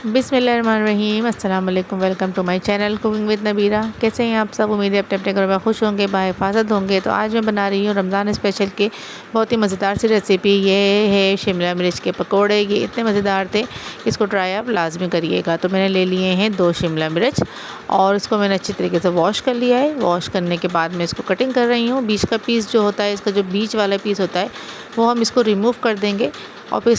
बिस्मिल्लाहिर्रहमानिर्रहीम, अस्सलाम वालेकुम। Welcome to my channel cooking with Nabeera. कैसे हैं आप सब? उम्मीद है अपने अपने घरों में खुश होंगे, बाहिफाजत होंगे। तो आज मैं बना रही हूँ रमज़ान स्पेशल की बहुत ही मज़ेदार सी रेसिपी। ये है शिमला मिर्च के पकोड़े। ये इतने मज़ेदार थे, इसको ट्राई आप लाजमी करिएगा। तो मैंने ले लिए हैं 2 शिमला मिर्च और इसको मैंने अच्छी तरीके से वॉश कर लिया है। वॉश करने के बाद मैं इसको कटिंग कर रही हूँ। बीच का पीस जो होता है, इसका जो बीच वाला पीस होता है वो हम इसको रिमूव कर देंगे और फिर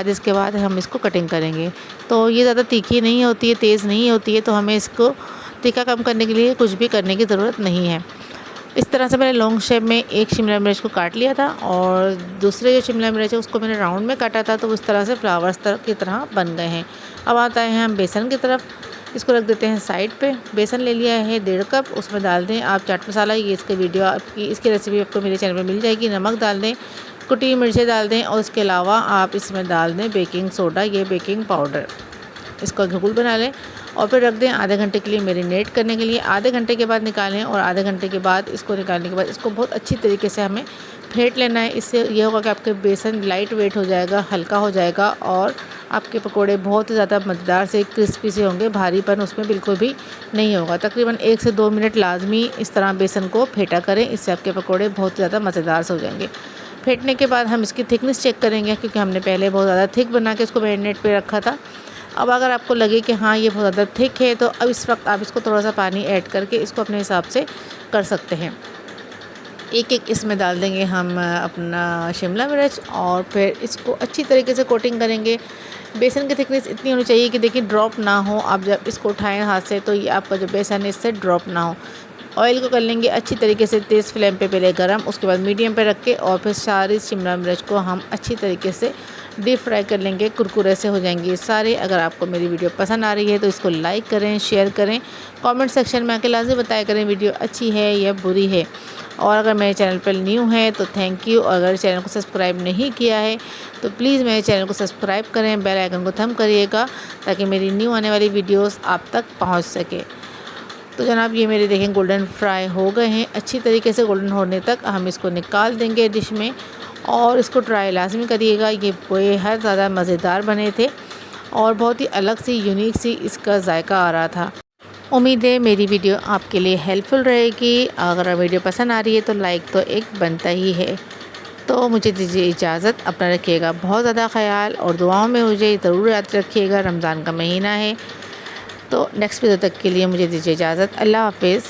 इसके बाद हम इसको कटिंग करेंगे। तो ये ज़्यादा तीखी नहीं होती है, तेज़ नहीं होती है, तो हमें इसको तीखा कम करने के लिए कुछ भी करने की ज़रूरत नहीं है। इस तरह से मैंने लॉन्ग शेप में एक शिमला मिर्च को काट लिया था और दूसरे जो शिमला मिर्च है उसको मैंने राउंड में काटा था, तो उस तरह से फ्लावर्स की तरह बन गए हैं। अब आता है हम बेसन की तरफ। इसको रख देते हैं साइड पे। बेसन ले लिया है 1.5 कप, उसमें डाल दें आप चाट मसाला। ये इसकी रेसिपी आपको मेरे चैनल पर मिल जाएगी। नमक डाल दें, कुटी मिर्चें डाल दें और उसके अलावा आप इसमें डाल दें बेकिंग सोडा, ये बेकिंग पाउडर। इसको घोल बना लें और फिर रख दें आधे घंटे के लिए मैरिनेट करने के लिए। आधे घंटे के बाद निकालें और आधे घंटे के बाद इसको निकालने के बाद इसको बहुत अच्छी तरीके से हमें फेंट लेना है। इससे ये होगा कि आपके बेसन लाइट वेट हो जाएगा, हल्का हो जाएगा और आपके पकोड़े बहुत ही ज़्यादा मज़ेदार से क्रिस्पी से होंगे। भारीपन उसमें बिल्कुल भी नहीं होगा। तकरीबन 1 से 2 मिनट लाजमी इस तरह बेसन को फेंटा करें, इससे आपके पकोड़े बहुत ज़्यादा मज़ेदार से हो जाएंगे। फेंटने के बाद हम इसकी थिकनेस चेक करेंगे, क्योंकि हमने पहले बहुत ज़्यादा थिक बना के इसको मैरिनेट पे रखा था। अब अगर आपको लगे कि हाँ ये बहुत ज़्यादा थिक है, तो अब इस वक्त आप इसको थोड़ा सा पानी ऐड करके इसको अपने हिसाब से कर सकते हैं। एक इसमें डाल देंगे हम अपना शिमला मिर्च और फिर इसको अच्छी तरीके से कोटिंग करेंगे। बेसन की थिकनेस इतनी होनी चाहिए कि देखिए ड्रॉप ना हो। आप जब इसको उठाएं हाथ से तो ये आपका जो बेसन है इससे ड्रॉप ना हो। ऑयल को कर लेंगे अच्छी तरीके से तेज़ फ्लेम पे पहले गरम, उसके बाद मीडियम पे रख के और फिर सारी शिमला मिर्च को हम अच्छी तरीके से डीप फ्राई कर लेंगे। कुरकुरे से हो जाएंगे ये सारे। अगर आपको मेरी वीडियो पसंद आ रही है तो इसको लाइक करें, शेयर करें, कमेंट सेक्शन में आके लाजमी बताया करें वीडियो अच्छी है या बुरी है। और अगर मेरे चैनल पर न्यू है तो थैंक यू। और अगर चैनल को सब्सक्राइब नहीं किया है तो प्लीज़ मेरे चैनल को सब्सक्राइब करें, बेल आइकन को थंब करिएगा ताकि मेरी न्यू आने वाली वीडियोस आप तक पहुंच सके। तो जनाब ये मेरे देखें गोल्डन फ्राई हो गए हैं। अच्छी तरीके से गोल्डन होने तक हम इसको निकाल देंगे डिश में और इसको ट्राई लाजमी करिएगा। ये बेहद ज़्यादा मज़ेदार बने थे और बहुत ही अलग सी यूनिक सी इसका जायका आ रहा था। उम्मीद है मेरी वीडियो आपके लिए हेल्पफुल रहेगी। अगर वीडियो पसंद आ रही है तो लाइक तो एक बनता ही है। तो मुझे दीजिए इजाज़त। अपना रखिएगा बहुत ज़्यादा ख्याल और दुआओं में मुझे ज़रूर याद रखिएगा। रमज़ान का महीना है। तो नेक्स्ट वीडियो तक के लिए मुझे दीजिए इजाज़त। अल्लाह हाफ़िज़।